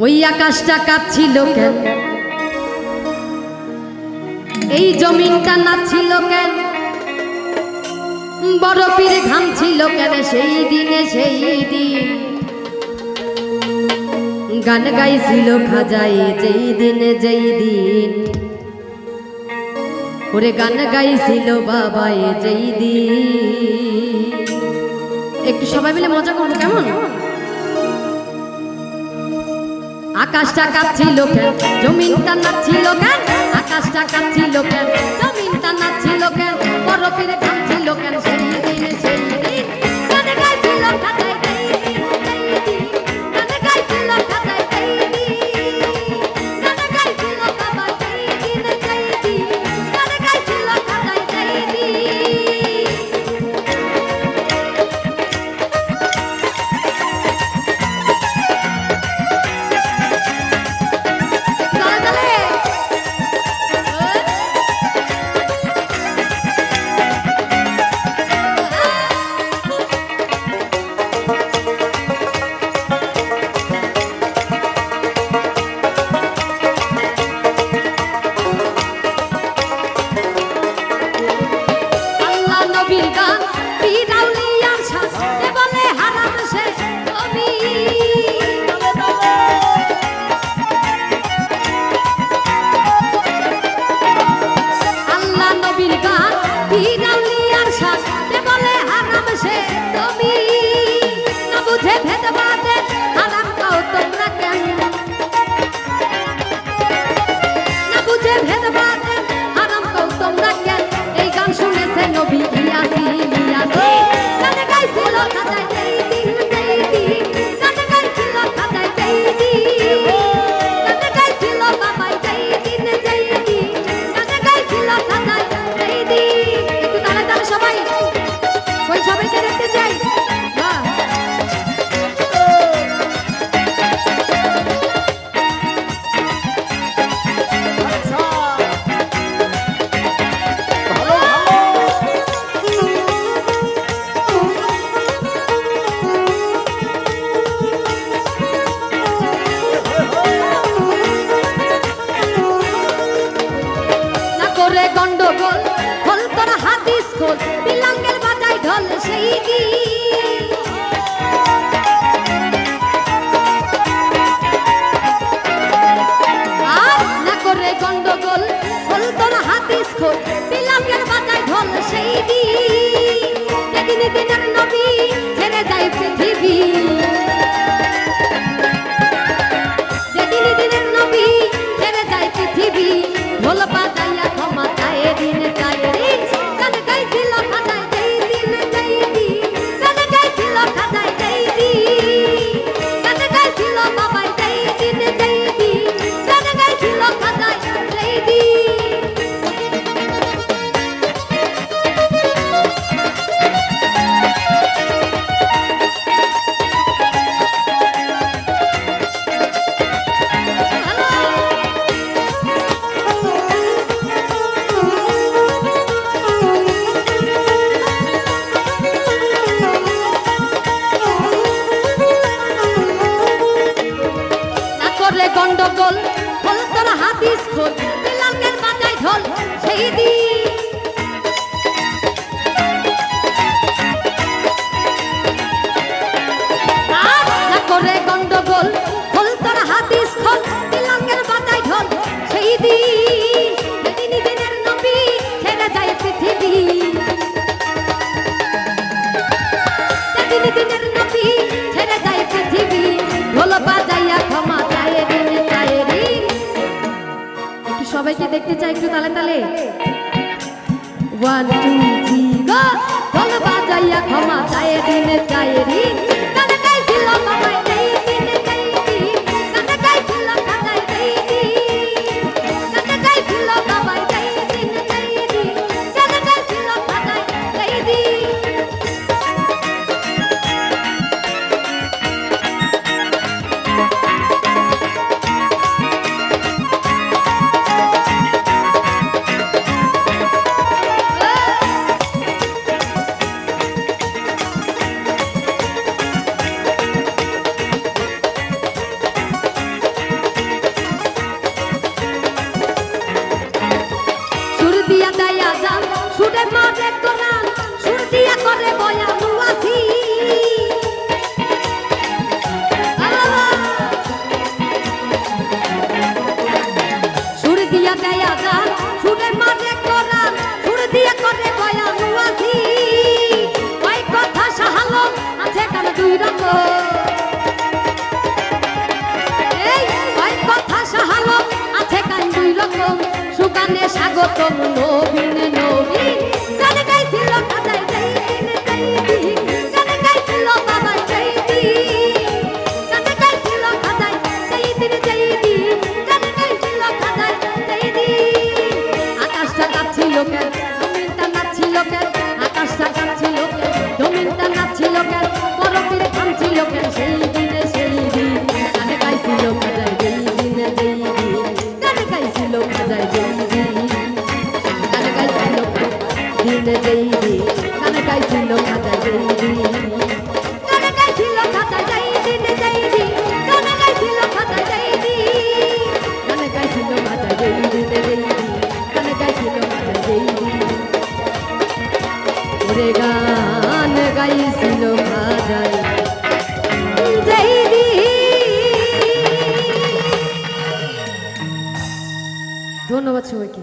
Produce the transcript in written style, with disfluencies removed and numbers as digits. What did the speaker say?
ওই আকাশটা কাঁপছিল কেন, এই জমিনটা নাচছিল কেন, বরফের ঘাম ছিল কেন সেই দিনে সেই দিন গান গাইছিল খাজাই যেই দিনে যেই দিন, ওরে গান গাইছিল বাবাই যেই দিন। একটু সবাই মিলে মজা করবো কেমন? আকাশটা কাঁপছিল কেন, জমিনটা নাচছিল কেন, আকাশটা কাঁপছিল কেন, জমিনটা নাচছিল কেন, বরফের ঘাম ছিল কেন সেই দিনে সেই দিন গান গাইছিল খাজাই যেই দিন যেই দিন, গান গাইছিল খাজাই যেই দিন, গান গাইছিল বাবা যেই দিনে যেই দিন, গান গাইছিল খাজাই যেই দিন। গন্ডগোল খোল তোর হাদিস খোল, বিলাঙ্গের বাজায় ঢোল সেই দিন, আর না করে গন্ডগোল খোল তোর হাদিস খোল, বিলাঙ্গের বাজায় ঢোল সেই দিন যেদিন দিনের নবী ছেড়ে যায় পৃথিবী, যেদিন দিনের নবী ছেড়ে যায় পৃথিবী, ঢোল বাজাইয়া ক্ষমা চায় দিন চায় দিন, গান গাইছিল খাজাই যেই দিন যেই দিন, গান গাইছিল খাজাই যেই দিন, গান গাইছিল বাবাই যেই দিন যেই দিন, গান গাইছিল খাজাই যেই দিন। গন্ডগোল খোল তোর হাদিস খোল, বিলাঙ্গের বাজায় ঢোল সেই দিন, না করে গন্ডগোল খোল তোর হাদিস খোল, বিলাঙ্গের বাজায় ঢোল সেই দিন যেদিন দিনের নবী ছেড়ে যায় পৃথিবী, যেদিন দিনের নবী ছেড়ে যায় পৃথিবী, ঢোল বাজাইয়া ক্ষমা চায় দিন চায় দিন। একটু সবাইকে দেখতে চাই একটু তালে তালে, 1 2 3 গো, ঢোল বাজাইয়া ক্ষমা চায় দিন চায় দিন, গান গাইছিল বাবাই যেই দিন যেই দিন, গান গাইছিল খাজাই যেই দিন, গান গাইছিল বাবাই যেই দিন যেই দিন, গান গাইছিল খাজাই যেই দিন। গানে স্বাগতম নবীন নবীন গানে গাইছিল খাজাই যেই দিন যেই দিন গানে গাইছিল বাবাই যেই দিন গানে গাইছিল খাজাই যেই দিন যেই দিন গানে গাইছিল খাজাই যেই দিন আকাশটা কাঁপছিল কেন জমিনটা নাচছিল কেন আকাশটা কাঁপছিল কেন জমিনটা নাচছিল কেন বরফের ঘামছিল কেন সেই দিনে সেই দিন গানে গাইছিল খাজাই যেই দিন যেই দিন গানে গাইছিল খাজাই যেই দিন গানে গাইছিল দিনে যেই দিন গানে গাইছিল খাজাই যেই দিন গানে গাইছিল খাজাই যেই দিনে যেই দিন গানে গাইছিল খাজাই যেই দিন গানে গাইছিল খাজাই যেই দিনে যেই দিন গানে গাইছিল খাজাই যেই দিন ওরে গান গাইছিল খাজাই যেই দিন। ধন্যবাদ সবাইকে।